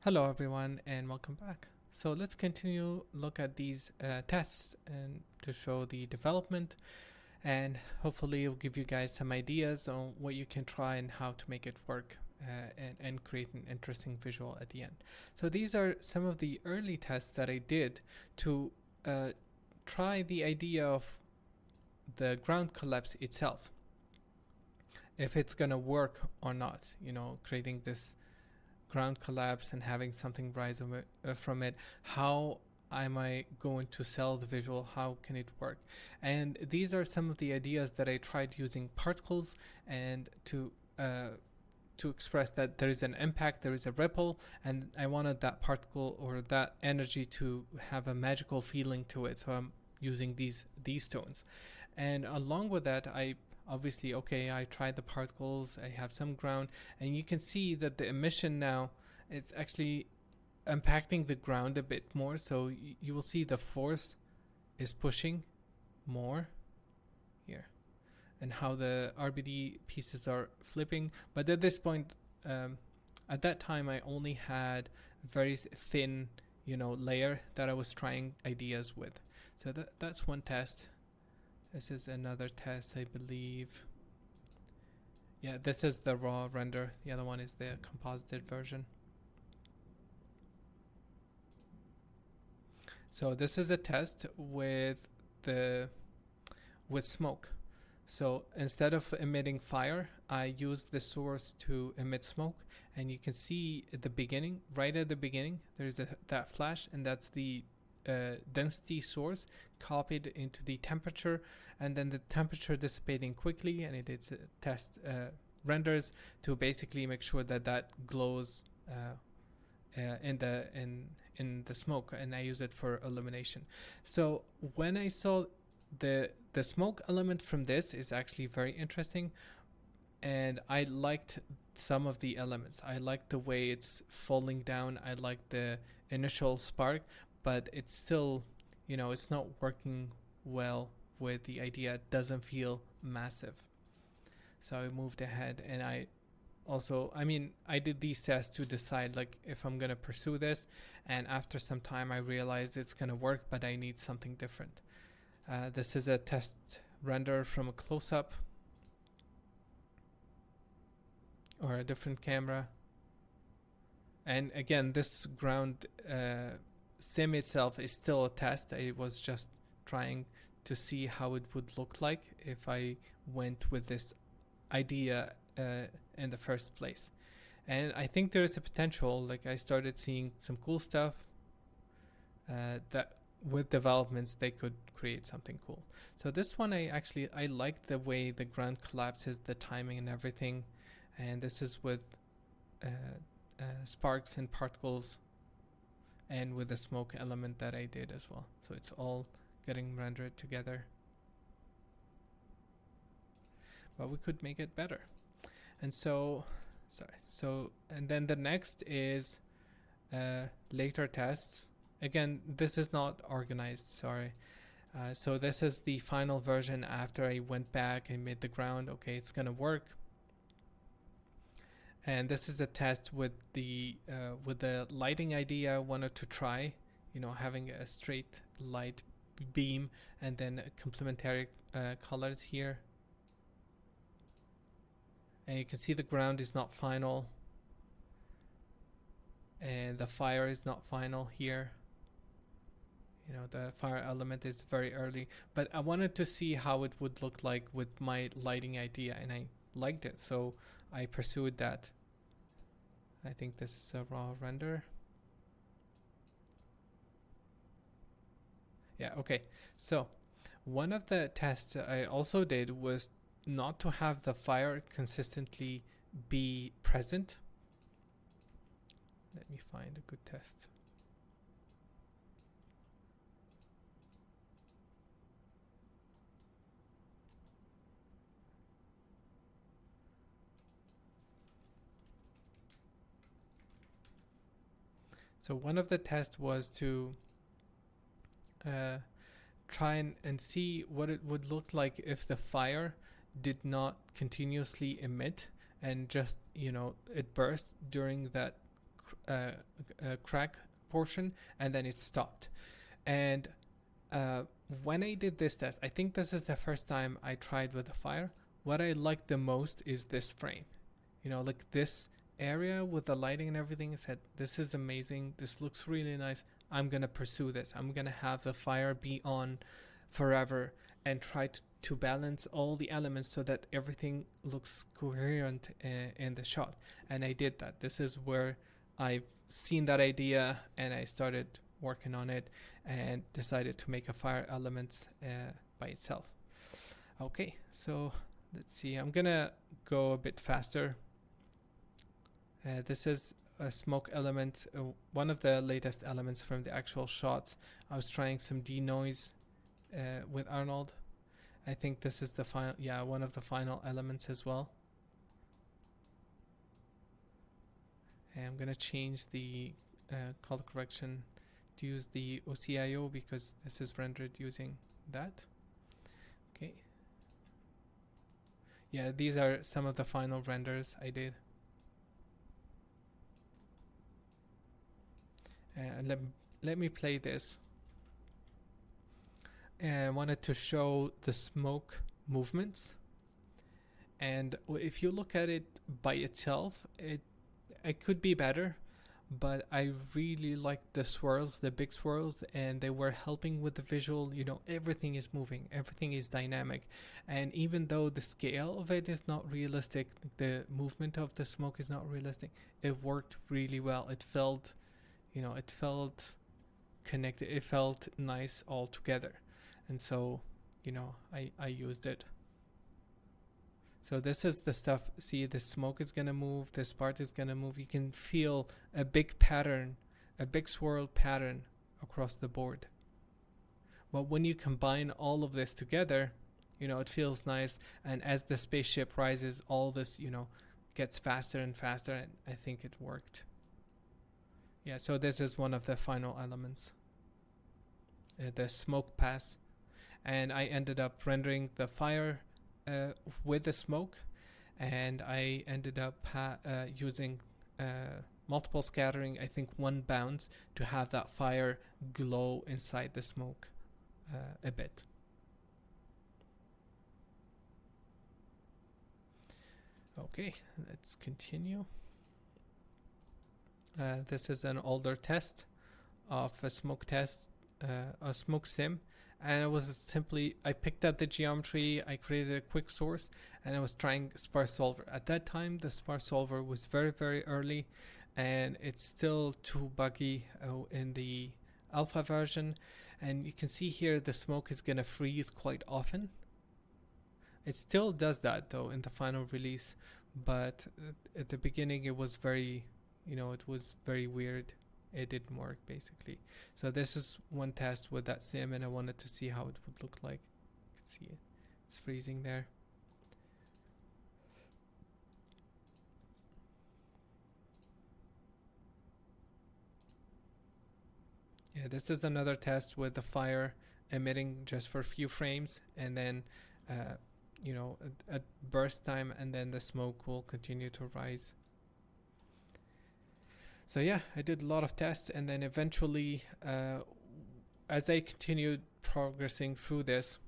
Hello everyone and welcome back. So let's continue look at these tests and to show the development, and hopefully it'll give you guys some ideas on what you can try and how to make it work and create an interesting visual at the end. So these are some of the early tests that I did to try the idea of the ground collapse itself, if it's gonna work or not, creating this ground collapse and having something rise from it. How am I going to sell the visual? How can it work? And these are some of the ideas that I tried using particles and to express that there is an impact, there is a ripple, and I wanted that particle or that energy to have a magical feeling to it. So I'm using these tones, and along with that, I tried the particles, I have some ground, and you can see that the emission now, it's actually impacting the ground a bit more. So you will see the force is pushing more here, and how the RBD pieces are flipping. But at this point, at that time, I only had a very thin, layer that I was trying ideas with. So that's one test. This is another test, I believe. Yeah, this is the raw render. The other one is the composited version. So this is a test with smoke. So instead of emitting fire, I use the source to emit smoke, and you can see at the beginning, right at the beginning, there's that flash, and that's the density source copied into the temperature, and then the temperature dissipating quickly, and it is test renders to basically make sure that glows in the smoke, and I use it for illumination. So when I saw the smoke element from this is actually very interesting, and I liked some of the elements. I liked the way it's falling down. I liked the initial spark, but it's still, it's not working well with the idea. It doesn't feel massive. So I moved ahead, and I did these tests to decide if I'm going to pursue this, and after some time I realized it's going to work, but I need something different. This is a test render from a close-up or a different camera. And again, this ground sim itself is still a test. I was just trying to see how it would look like if I went with this idea in the first place. And I think there is a potential. I started seeing some cool stuff that with developments they could create something cool. So this one, I like the way the ground collapses, the timing and everything. And this is with sparks and particles, and with the smoke element that I did as well. So it's all getting rendered together, but we could make it better. And and then the next is later tests. Again, this is not organized, sorry. So this is the final version after I went back and made the ground. Okay, it's gonna work. And this is the test with the lighting idea I wanted to try, having a straight light beam and then complementary colors here. And you can see the ground is not final, and the fire is not final here. The fire element is very early, but I wanted to see how it would look like with my lighting idea, and I liked it, so I pursued that. I think this is a raw render. Yeah, okay. So one of the tests I also did was not to have the fire consistently be present. Let me find a good test. So one of the tests was to try and see what it would look like if the fire did not continuously emit and just, it burst during that crack portion, and then it stopped. And when I did this test, I think this is the first time I tried with the fire. What I liked the most is this frame. You know, like this area with the lighting and everything. I said, this is amazing. This looks really nice. I'm going to pursue this. I'm going to have the fire be on forever and try to balance all the elements so that everything looks coherent in the shot. And I did that. This is where I've seen that idea and I started working on it and decided to make a fire element by itself. Okay, so let's see. I'm gonna go a bit faster. This is a smoke element, one of the latest elements from the actual shots. I was trying some denoise with Arnold. I think this is the final, yeah, one of the final elements as well. And I'm gonna change the color correction to use the OCIO because this is rendered using that. Okay. Yeah, these are some of the final renders I did. Let me play this. And I wanted to show the smoke movements. And if you look at it by itself, it could be better, but I really liked the swirls, the big swirls, and they were helping with the visual. You know, everything is moving, everything is dynamic, and even though the scale of it is not realistic, the movement of the smoke is not realistic, it worked really well. It felt, you know, it felt connected, it felt nice all together, and so, you know, I used it. So this is the stuff. See, the smoke is gonna move, this part is gonna move. You can feel a big pattern, a big swirl pattern across the board. But when you combine all of this together, you know, it feels nice. And as the spaceship rises, all this, you know, gets faster and faster. And I think it worked. Yeah, so this is one of the final elements, the smoke pass. And I ended up rendering the fire with the smoke, and I ended up using multiple scattering, I think one bounce, to have that fire glow inside the smoke a bit. Okay, let's continue. This is an older test of a smoke test, a smoke sim. And it was simply, I picked up the geometry, I created a quick source, and I was trying sparse solver. At that time, the sparse solver was very, very early, and it's still too buggy in the alpha version. And you can see here the smoke is going to freeze quite often. It still does that though in the final release, but at the beginning it was very, you know, it was very weird. It didn't work basically. So this is one test with that sim, and I wanted to see how it would look like. You can see it. It's freezing there. Yeah, this is another test with the fire emitting just for a few frames, and then you know, a burst time, and then the smoke will continue to rise. So yeah, I did a lot of tests, and then eventually, as I continued progressing through this,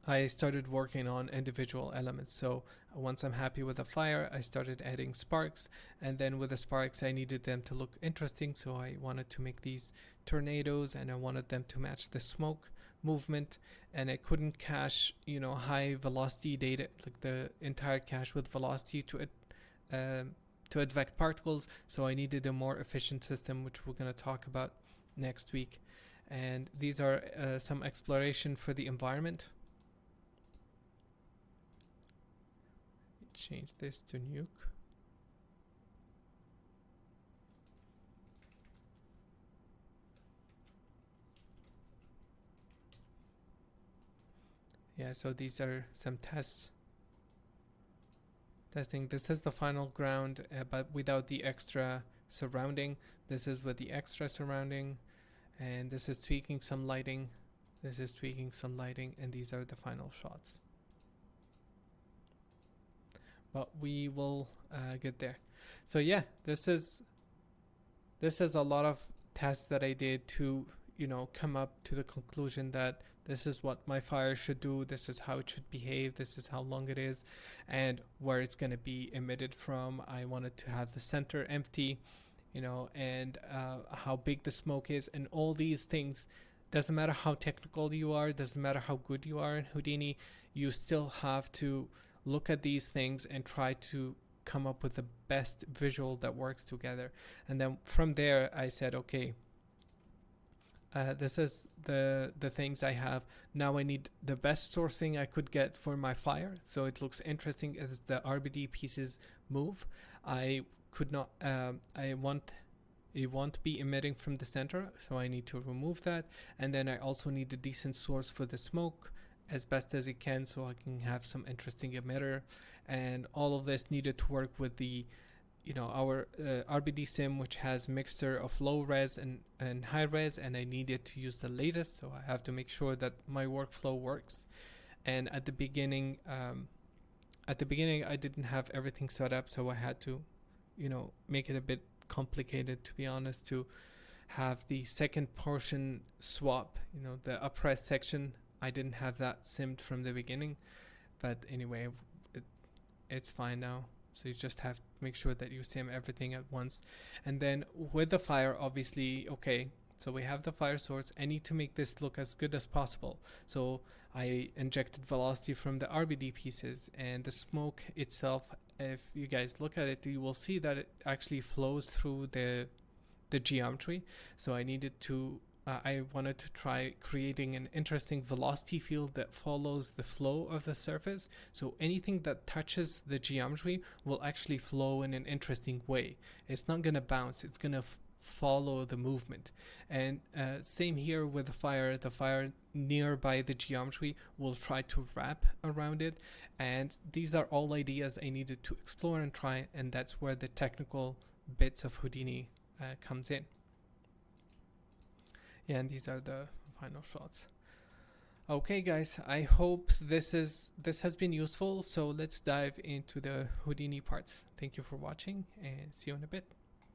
I started working on individual elements. So once I'm happy with the fire, I started adding sparks, and then with the sparks, I needed them to look interesting. So I wanted to make these tornadoes, and I wanted them to match the smoke movement, and I couldn't cache, you know, high velocity data, like the entire cache with velocity to advect particles. So I needed a more efficient system, which we're going to talk about next week. And these are some exploration for the environment. Change this to nuke. Yeah, so these are some tests. Testing. This is the final ground, but without the extra surrounding. This is with the extra surrounding, and this is tweaking some lighting. This is tweaking some lighting, and these are the final shots. But we will get there. So yeah, this is this is a lot of tests that I did to, you know, come up to the conclusion that this is what my fire should do, this is how it should behave, this is how long it is, and where it's going to be emitted from. I wanted to have the center empty, you know, and how big the smoke is, and all these things. Doesn't matter how technical you are, doesn't matter how good you are in Houdini, you still have to look at these things and try to come up with the best visual that works together. And then from there I said, okay, this is the things I have. Now I need the best sourcing I could get for my fire, so it looks interesting as the RBD pieces move. I could not it won't be emitting from the center, so I need to remove that. And then I also need a decent source for the smoke as best as it can, so I can have some interesting emitter. And all of this needed to work with the, you know, our RBD sim, which has mixture of low res and high res, and I needed to use the latest, so I have to make sure that my workflow works. And at the beginning I didn't have everything set up, so I had to, you know, make it a bit complicated, to be honest, to have the second portion swap, you know, the upres section. I didn't have that simmed from the beginning, but anyway, it's fine now. So you just have to make sure that you sim everything at once. And then with the fire, obviously, okay, so we have the fire source. I need to make this look as good as possible. So I injected velocity from the RBD pieces, and the smoke itself, if you guys look at it, you will see that it actually flows through the geometry. So I needed to I wanted to try creating an interesting velocity field that follows the flow of the surface. So anything that touches the geometry will actually flow in an interesting way. It's not going to bounce, it's going to follow the movement. And same here with the fire nearby the geometry will try to wrap around it. And these are all ideas I needed to explore and try, and that's where the technical bits of Houdini comes in. Yeah, and these are the final shots. Okay guys, I hope this has been useful. So let's dive into the Houdini parts. Thank you for watching, and see you in a bit.